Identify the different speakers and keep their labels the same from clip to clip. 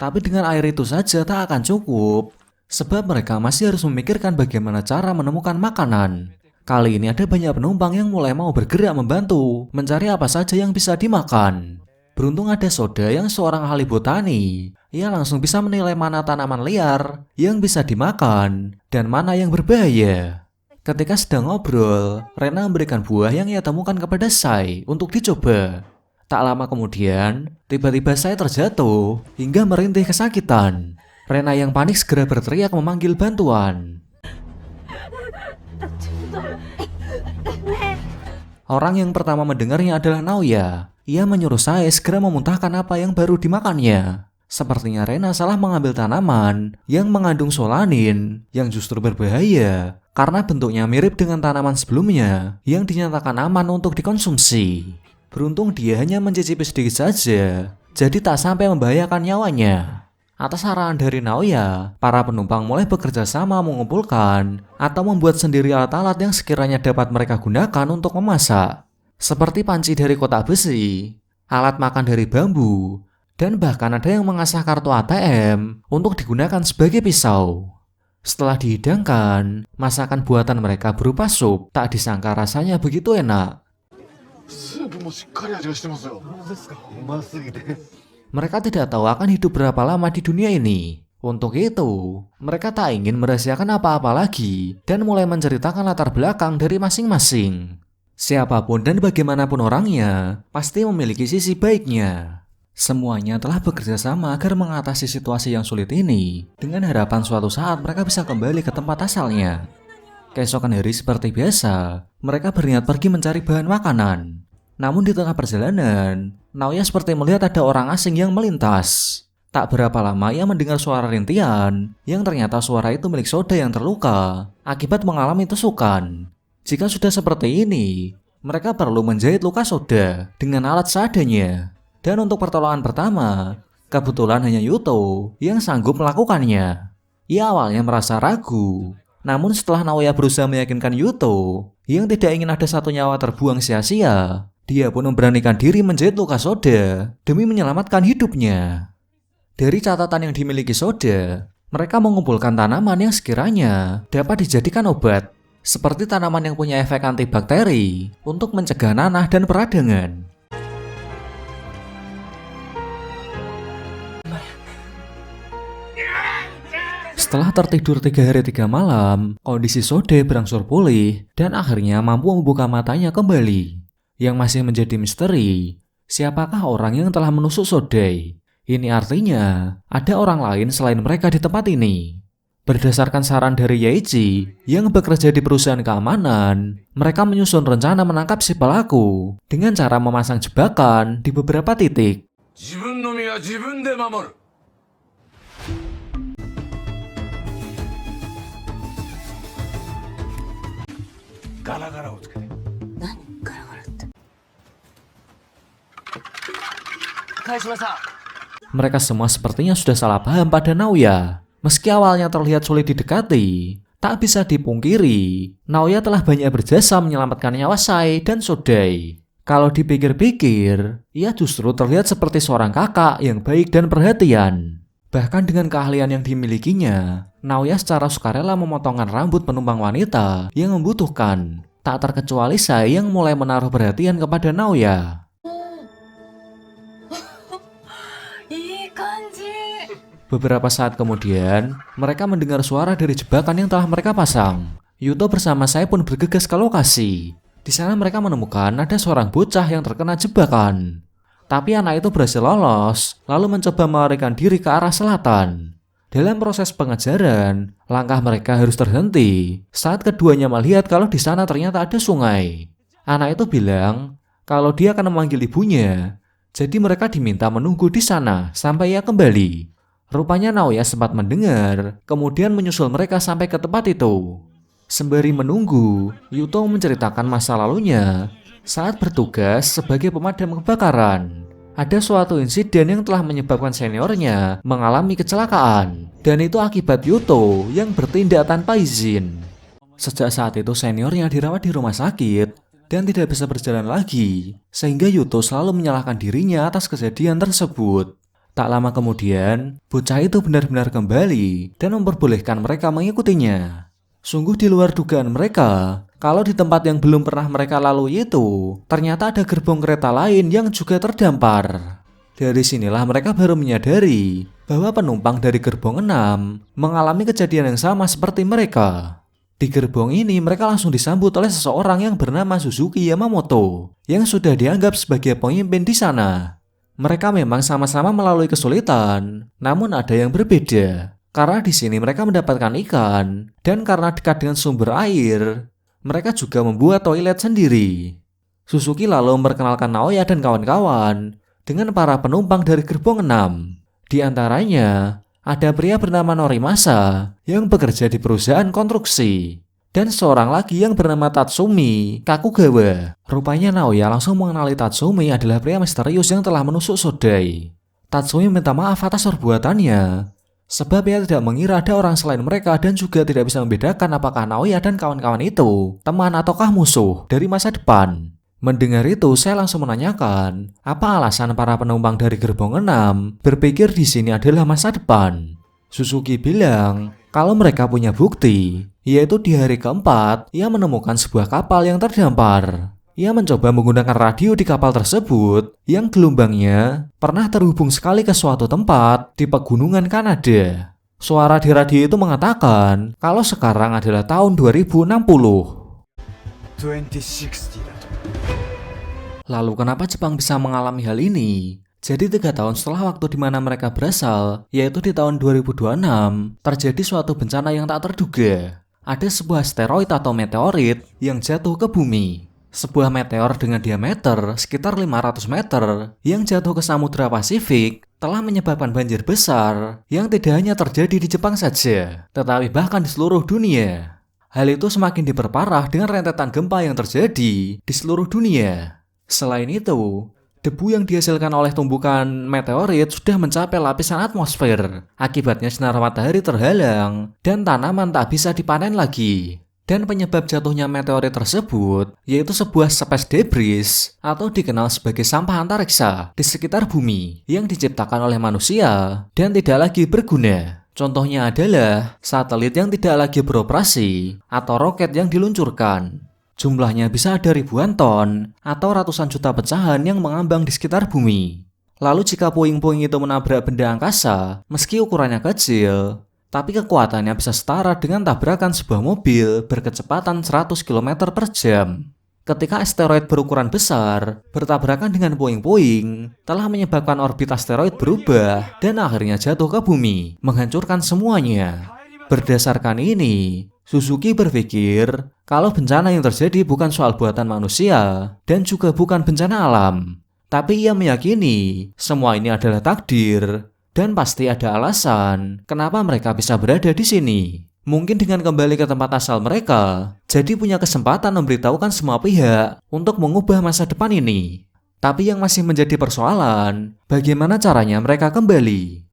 Speaker 1: Tapi dengan air itu saja tak akan cukup, sebab mereka masih harus memikirkan bagaimana cara menemukan makanan. Kali ini ada banyak penumpang yang mulai mau bergerak membantu mencari apa saja yang bisa dimakan. Beruntung ada Soda yang seorang ahli botani. Ia langsung bisa menilai mana tanaman liar yang bisa dimakan dan mana yang berbahaya. Ketika sedang ngobrol, Rena memberikan buah yang ia temukan kepada Sai untuk dicoba. Tak lama kemudian, tiba-tiba Sai terjatuh hingga merintih kesakitan. Rena yang panik segera berteriak memanggil bantuan. Orang yang pertama mendengarnya adalah Naoya. Ia menyuruh Sai segera memuntahkan apa yang baru dimakannya. Sepertinya Rena salah mengambil tanaman yang mengandung solanin yang justru berbahaya karena bentuknya mirip dengan tanaman sebelumnya yang dinyatakan aman untuk dikonsumsi. Beruntung dia hanya mencicipi sedikit saja, jadi tak sampai membahayakan nyawanya. Atas arahan dari Naoya, para penumpang mulai bekerja sama mengumpulkan atau membuat sendiri alat-alat yang sekiranya dapat mereka gunakan untuk memasak. Seperti panci dari kotak besi, alat makan dari bambu, dan bahkan ada yang mengasah kartu ATM untuk digunakan sebagai pisau. Setelah dihidangkan, masakan buatan mereka berupa sup tak disangka rasanya begitu enak. Mereka tidak tahu akan hidup berapa lama di dunia ini. Untuk itu, mereka tak ingin merahasiakan apa-apa lagi dan mulai menceritakan latar belakang dari masing-masing. Siapapun dan bagaimanapun orangnya, pasti memiliki sisi baiknya. Semuanya telah bekerja sama agar mengatasi situasi yang sulit ini, dengan harapan suatu saat mereka bisa kembali ke tempat asalnya. Keesokan hari seperti biasa, mereka berniat pergi mencari bahan makanan. Namun di tengah perjalanan, Naoya seperti melihat ada orang asing yang melintas. Tak berapa lama ia mendengar suara rintian, yang ternyata suara itu milik Soda yang terluka akibat mengalami tusukan. Jika sudah seperti ini, mereka perlu menjahit luka Soda dengan alat seadanya. Dan untuk pertolongan pertama, kebetulan hanya Yuto yang sanggup melakukannya. Ia awalnya merasa ragu, namun setelah Naoya berusaha meyakinkan Yuto yang tidak ingin ada satu nyawa terbuang sia-sia, dia pun memberanikan diri menjahit luka Soda demi menyelamatkan hidupnya. Dari catatan yang dimiliki Soda, mereka mengumpulkan tanaman yang sekiranya dapat dijadikan obat, seperti tanaman yang punya efek antibakteri untuk mencegah nanah dan peradangan. Setelah tertidur 3 hari 3 malam, kondisi Soda berangsur pulih dan akhirnya mampu membuka matanya kembali. Yang masih menjadi misteri, siapakah orang yang telah menusuk Soda? Ini artinya, ada orang lain selain mereka di tempat ini. Berdasarkan saran dari Yaichi yang bekerja di perusahaan keamanan, mereka menyusun rencana menangkap si pelaku dengan cara memasang jebakan di beberapa titik. Mereka semua sepertinya sudah salah paham pada Naoya. Meski awalnya terlihat sulit didekati, tak bisa dipungkiri, Naoya telah banyak berjasa menyelamatkan nyawa Sai dan Sodai. Kalau dipikir-pikir, ia justru terlihat seperti seorang kakak yang baik dan perhatian. Bahkan dengan keahlian yang dimilikinya, Naoya secara sukarela memotongkan rambut penumpang wanita yang membutuhkan, tak terkecuali Sai yang mulai menaruh perhatian kepada Naoya. Beberapa saat kemudian, mereka mendengar suara dari jebakan yang telah mereka pasang. Yuto bersama Sai pun bergegas ke lokasi. Di sana mereka menemukan ada seorang bocah yang terkena jebakan. Tapi anak itu berhasil lolos, lalu mencoba melarikan diri ke arah selatan. Dalam proses pengejaran, langkah mereka harus terhenti saat keduanya melihat kalau di sana ternyata ada sungai. Anak itu bilang kalau dia akan memanggil ibunya, jadi mereka diminta menunggu di sana sampai ia kembali. Rupanya Naoya sempat mendengar, kemudian menyusul mereka sampai ke tempat itu. Sembari menunggu, Yuto menceritakan masa lalunya saat bertugas sebagai pemadam kebakaran. Ada suatu insiden yang telah menyebabkan seniornya mengalami kecelakaan, dan itu akibat Yuto yang bertindak tanpa izin. Sejak saat itu seniornya dirawat di rumah sakit dan tidak bisa berjalan lagi, sehingga Yuto selalu menyalahkan dirinya atas kejadian tersebut. Tak lama kemudian, bocah itu benar-benar kembali dan memperbolehkan mereka mengikutinya. Sungguh di luar dugaan mereka, kalau di tempat yang belum pernah mereka lalui itu, ternyata ada gerbong kereta lain yang juga terdampar. Dari sinilah mereka baru menyadari bahwa penumpang dari gerbong 6 mengalami kejadian yang sama seperti mereka. Di gerbong ini mereka langsung disambut oleh seseorang yang bernama Suzuki Yamamoto, yang sudah dianggap sebagai pemimpin di sana. Mereka memang sama-sama melalui kesulitan, namun ada yang berbeda. Karena di sini mereka mendapatkan ikan, dan karena dekat dengan sumber air, mereka juga membuat toilet sendiri. Suzuki lalu memperkenalkan Naoya dan kawan-kawan dengan para penumpang dari gerbong 6. Di antaranya, ada pria bernama Norimasa yang bekerja di perusahaan konstruksi, dan seorang lagi yang bernama Tatsumi Kakugawa. Rupanya Naoya langsung mengenali Tatsumi adalah pria misterius yang telah menusuk Sodai. Tatsumi minta maaf atas perbuatannya, sebab ia tidak mengira ada orang selain mereka dan juga tidak bisa membedakan apakah Naoya dan kawan-kawan itu teman ataukah musuh dari masa depan. Mendengar itu, saya langsung menanyakan, apa alasan para penumpang dari gerbong 6 berpikir di sini adalah masa depan. Suzuki bilang, kalau mereka punya bukti, yaitu di hari keempat, ia menemukan sebuah kapal yang terdampar. Ia mencoba menggunakan radio di kapal tersebut yang gelombangnya pernah terhubung sekali ke suatu tempat di pegunungan Kanada. Suara di radio itu mengatakan kalau sekarang adalah tahun 2060.
Speaker 2: 2060.
Speaker 1: Lalu kenapa Jepang bisa mengalami hal ini? Jadi 3 tahun setelah waktu di mana mereka berasal, yaitu di tahun 2026, terjadi suatu bencana yang tak terduga. Ada sebuah asteroid atau meteorit yang jatuh ke bumi. Sebuah meteor dengan diameter sekitar 500 meter yang jatuh ke Samudra Pasifik telah menyebabkan banjir besar yang tidak hanya terjadi di Jepang saja, tetapi bahkan di seluruh dunia. Hal itu semakin diperparah dengan rentetan gempa yang terjadi di seluruh dunia. Selain itu, debu yang dihasilkan oleh tumbukan meteorit sudah mencapai lapisan atmosfer. Akibatnya sinar matahari terhalang dan tanaman tak bisa dipanen lagi. Dan penyebab jatuhnya meteorit tersebut yaitu sebuah space debris atau dikenal sebagai sampah antariksa di sekitar bumi yang diciptakan oleh manusia dan tidak lagi berguna. Contohnya adalah satelit yang tidak lagi beroperasi atau roket yang diluncurkan. Jumlahnya bisa ada ribuan ton atau ratusan juta pecahan yang mengambang di sekitar bumi. Lalu jika puing-puing itu menabrak benda angkasa, meski ukurannya kecil, tapi kekuatannya bisa setara dengan tabrakan sebuah mobil berkecepatan 100 km per jam. Ketika asteroid berukuran besar bertabrakan dengan puing-puing, telah menyebabkan orbit asteroid berubah dan akhirnya jatuh ke bumi, menghancurkan semuanya. Berdasarkan ini, Suzuki berpikir kalau bencana yang terjadi bukan soal buatan manusia dan juga bukan bencana alam. Tapi ia meyakini semua ini adalah takdir dan pasti ada alasan kenapa mereka bisa berada di sini. Mungkin dengan kembali ke tempat asal mereka, jadi punya kesempatan memberitahukan semua pihak untuk mengubah masa depan ini. Tapi yang masih menjadi persoalan, bagaimana caranya mereka kembali.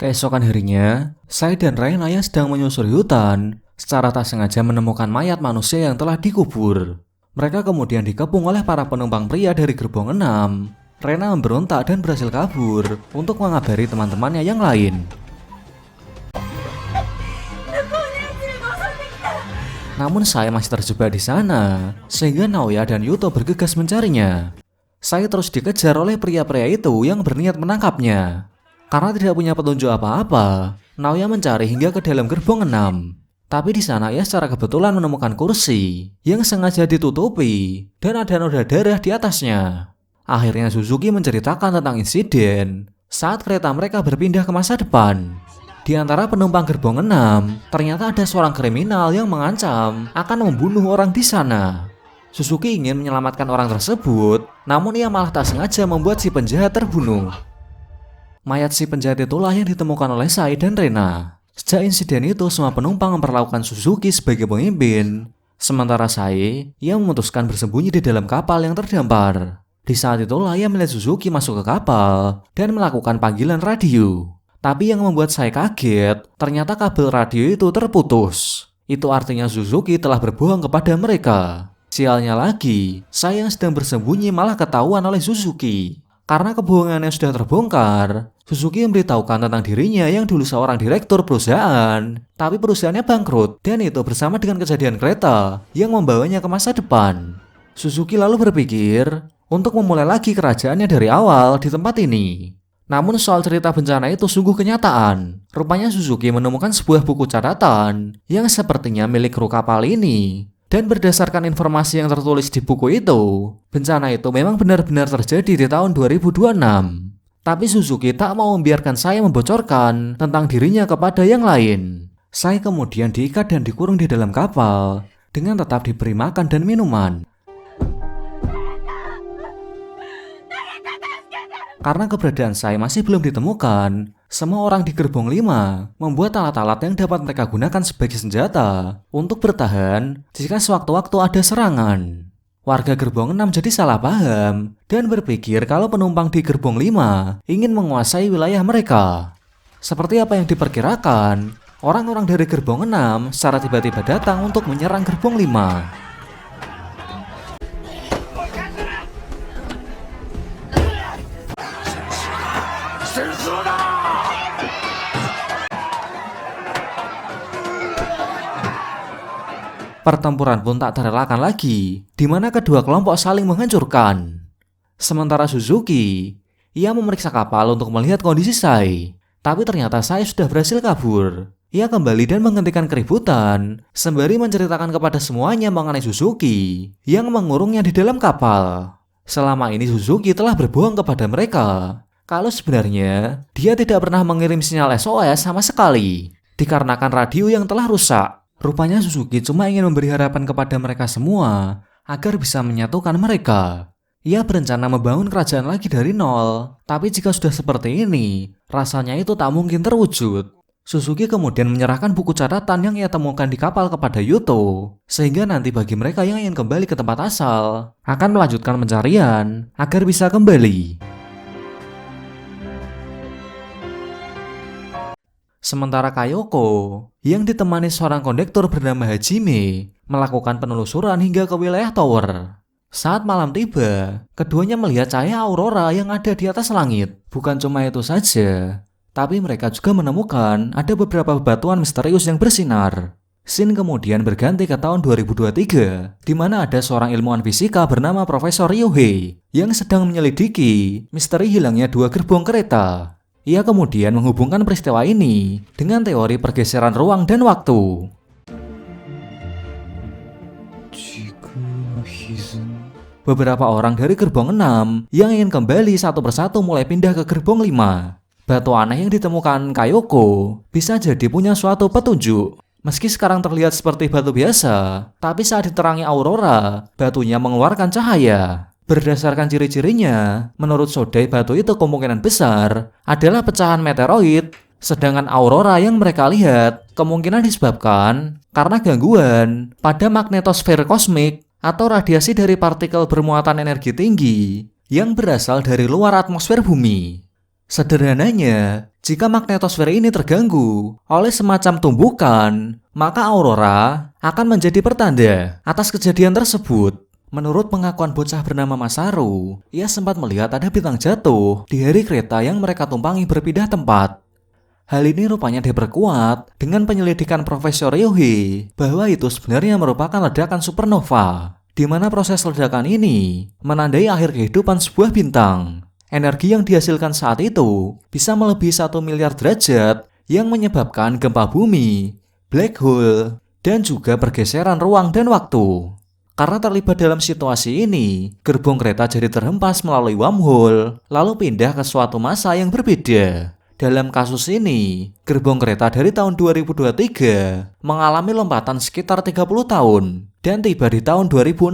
Speaker 1: Keesokan harinya, saya dan Reina yang sedang menyusuri hutan, secara tak sengaja menemukan mayat manusia yang telah dikubur. Mereka kemudian dikepung oleh para penumpang pria dari gerbong 6. Reina memberontak dan berhasil kabur untuk mengabari teman-temannya yang lain. Namun saya masih terjebak di sana, sehingga Naoya dan Yuto bergegas mencarinya. Saya terus dikejar oleh pria-pria itu yang berniat menangkapnya. Karena tidak punya petunjuk apa-apa, Naoya mencari hingga ke dalam gerbong 6. Tapi di sana ia secara kebetulan menemukan kursi yang sengaja ditutupi dan ada noda darah di atasnya. Akhirnya Suzuki menceritakan tentang insiden saat kereta mereka berpindah ke masa depan. Di antara penumpang gerbong 6, ternyata ada seorang kriminal yang mengancam akan membunuh orang di sana. Suzuki ingin menyelamatkan orang tersebut, namun ia malah tak sengaja membuat si penjahat terbunuh. Mayat si penjahat itulah yang ditemukan oleh Sai dan Rena. Sejak insiden itu, semua penumpang memperlakukan Suzuki sebagai pemimpin. Sementara Sai, ia memutuskan bersembunyi di dalam kapal yang terdampar. Di saat itulah ia melihat Suzuki masuk ke kapal dan melakukan panggilan radio. Tapi yang membuat Sai kaget, ternyata kabel radio itu terputus. Itu artinya Suzuki telah berbohong kepada mereka. Sialnya lagi, saya yang sedang bersembunyi malah ketahuan oleh Suzuki. Karena kebohongannya sudah terbongkar, Suzuki memberitahukan tentang dirinya yang dulu seorang direktur perusahaan, tapi perusahaannya bangkrut dan itu bersama dengan kejadian kereta yang membawanya ke masa depan. Suzuki lalu berpikir untuk memulai lagi kerajaannya dari awal di tempat ini. Namun soal cerita bencana itu sungguh kenyataan. Rupanya Suzuki menemukan sebuah buku catatan yang sepertinya milik kru kapal ini. Dan berdasarkan informasi yang tertulis di buku itu, bencana itu memang benar-benar terjadi di tahun 2026. Tapi Suzuki tak mau membiarkan saya membocorkan tentang dirinya kepada yang lain. Saya kemudian diikat dan dikurung di dalam kapal dengan tetap diberi makan dan minuman. Karena keberadaan saya masih belum ditemukan, semua orang di gerbong 5 membuat alat-alat yang dapat mereka gunakan sebagai senjata untuk bertahan jika sewaktu-waktu ada serangan. Warga gerbong 6 jadi salah paham dan berpikir kalau penumpang di gerbong 5 ingin menguasai wilayah mereka. Seperti apa yang diperkirakan, orang-orang dari gerbong 6 secara tiba-tiba datang untuk menyerang gerbong 5. Pertempuran pun tak terelakkan lagi, di mana kedua kelompok saling menghancurkan. Sementara Suzuki, ia memeriksa kapal untuk melihat kondisi saya, tapi ternyata saya sudah berhasil kabur. Ia kembali dan menghentikan keributan, sembari menceritakan kepada semuanya mengenai Suzuki yang mengurungnya di dalam kapal. Selama ini Suzuki telah berbohong kepada mereka, kalau sebenarnya dia tidak pernah mengirim sinyal SOS sama sekali, dikarenakan radio yang telah rusak. Rupanya Suzuki cuma ingin memberi harapan kepada mereka semua agar bisa menyatukan mereka. Ia berencana membangun kerajaan lagi dari nol, tapi jika sudah seperti ini, rasanya itu tak mungkin terwujud. Suzuki kemudian menyerahkan buku catatan yang ia temukan di kapal kepada Yuto, sehingga nanti bagi mereka yang ingin kembali ke tempat asal, akan melanjutkan pencarian agar bisa kembali. Sementara Kayoko, yang ditemani seorang kondektur bernama Hajime, melakukan penelusuran hingga ke wilayah tower. Saat malam tiba, keduanya melihat cahaya aurora yang ada di atas langit. Bukan cuma itu saja, tapi mereka juga menemukan ada beberapa bebatuan misterius yang bersinar. Scene kemudian berganti ke tahun 2023, di mana ada seorang ilmuwan fisika bernama Profesor Ryohei yang sedang menyelidiki misteri hilangnya dua gerbong kereta. Ia kemudian menghubungkan peristiwa ini dengan teori pergeseran ruang dan waktu. Beberapa orang dari gerbong 6 yang ingin kembali satu persatu mulai pindah ke gerbong 5. Batu aneh yang ditemukan Kayoko bisa jadi punya suatu petunjuk. Meski sekarang terlihat seperti batu biasa, tapi saat diterangi aurora, batunya mengeluarkan cahaya. Berdasarkan ciri-cirinya, menurut Sodai batu itu kemungkinan besar adalah pecahan meteoroid, sedangkan aurora yang mereka lihat kemungkinan disebabkan karena gangguan pada magnetosfer kosmik atau radiasi dari partikel bermuatan energi tinggi yang berasal dari luar atmosfer bumi. Sederhananya, jika magnetosfer ini terganggu oleh semacam tumbukan, maka aurora akan menjadi pertanda atas kejadian tersebut. Menurut pengakuan bocah bernama Masaru, ia sempat melihat ada bintang jatuh di hari kereta yang mereka tumpangi berpindah tempat. Hal ini rupanya diperkuat dengan penyelidikan Profesor Ryohei bahwa itu sebenarnya merupakan ledakan supernova, di mana proses ledakan ini menandai akhir kehidupan sebuah bintang. Energi yang dihasilkan saat itu bisa melebihi 1 miliar derajat yang menyebabkan gempa bumi, black hole, dan juga pergeseran ruang dan waktu. Karena terlibat dalam situasi ini, gerbong kereta jadi terhempas melalui wormhole, lalu pindah ke suatu masa yang berbeda. Dalam kasus ini, gerbong kereta dari tahun 2023 mengalami lompatan sekitar 30 tahun dan tiba di tahun 2060.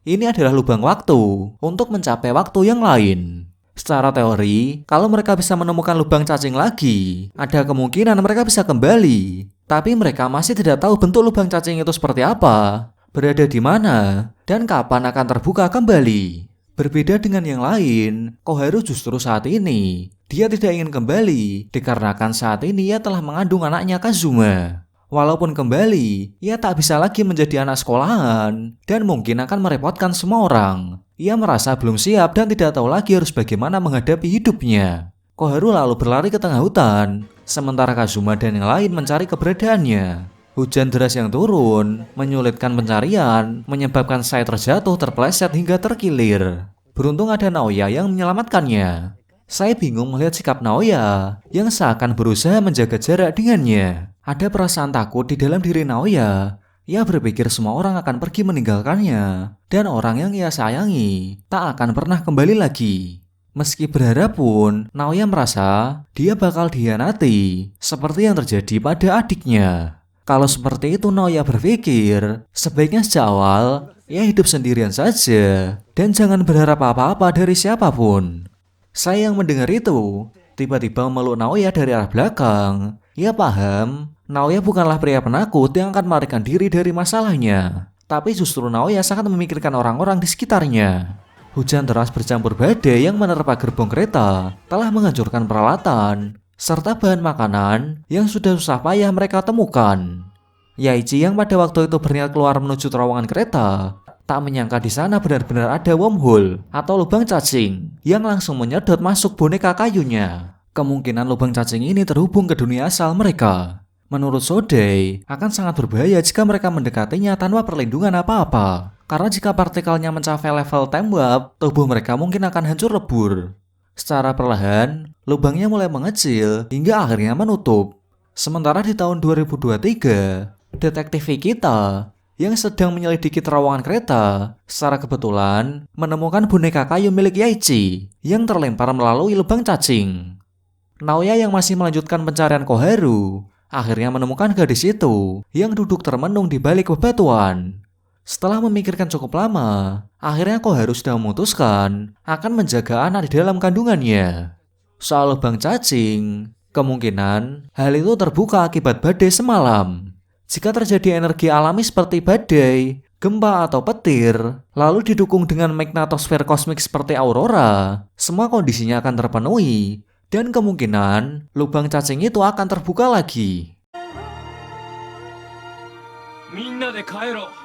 Speaker 1: Ini adalah lubang waktu untuk mencapai waktu yang lain. Secara teori, kalau mereka bisa menemukan lubang cacing lagi, ada kemungkinan mereka bisa kembali. Tapi mereka masih tidak tahu bentuk lubang cacing itu seperti apa, berada di mana, dan kapan akan terbuka kembali. Berbeda dengan yang lain, Koharu justru saat ini dia tidak ingin kembali dikarenakan saat ini ia telah mengandung anaknya Kazuma. Walaupun kembali, ia tak bisa lagi menjadi anak sekolahan dan mungkin akan merepotkan semua orang. Ia merasa belum siap dan tidak tahu lagi harus bagaimana menghadapi hidupnya. Koharu lalu berlari ke tengah hutan, sementara Kazuma dan yang lain mencari keberadaannya. Hujan deras yang turun menyulitkan pencarian, menyebabkan saya terjatuh, terpeleset hingga terkilir. Beruntung ada Naoya yang menyelamatkannya. Saya bingung melihat sikap Naoya yang seakan berusaha menjaga jarak dengannya. Ada perasaan takut di dalam diri Naoya. Ia berpikir semua orang akan pergi meninggalkannya, dan orang yang ia sayangi tak akan pernah kembali lagi. Meski berharap pun, Naoya merasa dia bakal dikhianati, seperti yang terjadi pada adiknya. Kalau seperti itu Naoya berpikir, sebaiknya sejak awal ia hidup sendirian saja, dan jangan berharap apa-apa dari siapapun. Saya yang mendengar itu, tiba-tiba memeluk Naoya dari arah belakang. Ia paham, Naoya bukanlah pria penakut yang akan melarikan diri dari masalahnya. Tapi justru Naoya sangat memikirkan orang-orang di sekitarnya. Hujan deras bercampur badai yang menerpa gerbong kereta telah menghancurkan peralatan, serta bahan makanan yang sudah susah payah mereka temukan. Yaichi yang pada waktu itu berniat keluar menuju terowongan kereta, tak menyangka di sana benar-benar ada wormhole atau lubang cacing yang langsung menyedot masuk boneka kayunya. Kemungkinan lubang cacing ini terhubung ke dunia asal mereka. Menurut Sodei, akan sangat berbahaya jika mereka mendekatinya tanpa perlindungan apa-apa. Karena jika partikelnya mencapai level time warp, tubuh mereka mungkin akan hancur lebur. Secara perlahan, lubangnya mulai mengecil hingga akhirnya menutup. Sementara di tahun 2023, detektif kita yang sedang menyelidiki terowongan kereta secara kebetulan menemukan boneka kayu milik Yaichi yang terlempar melalui lubang cacing. Naoya yang masih melanjutkan pencarian Koharu akhirnya menemukan gadis itu yang duduk termenung di balik bebatuan. Setelah memikirkan cukup lama, akhirnya Koharu sudah memutuskan akan menjaga anak di dalam kandungannya. Soal lubang cacing, kemungkinan hal itu terbuka akibat badai semalam. Jika terjadi energi alami seperti badai, gempa atau petir, lalu didukung dengan magnetosfer kosmik seperti aurora, semua kondisinya akan terpenuhi, dan kemungkinan lubang cacing itu akan terbuka lagi.
Speaker 2: みんなで帰ろう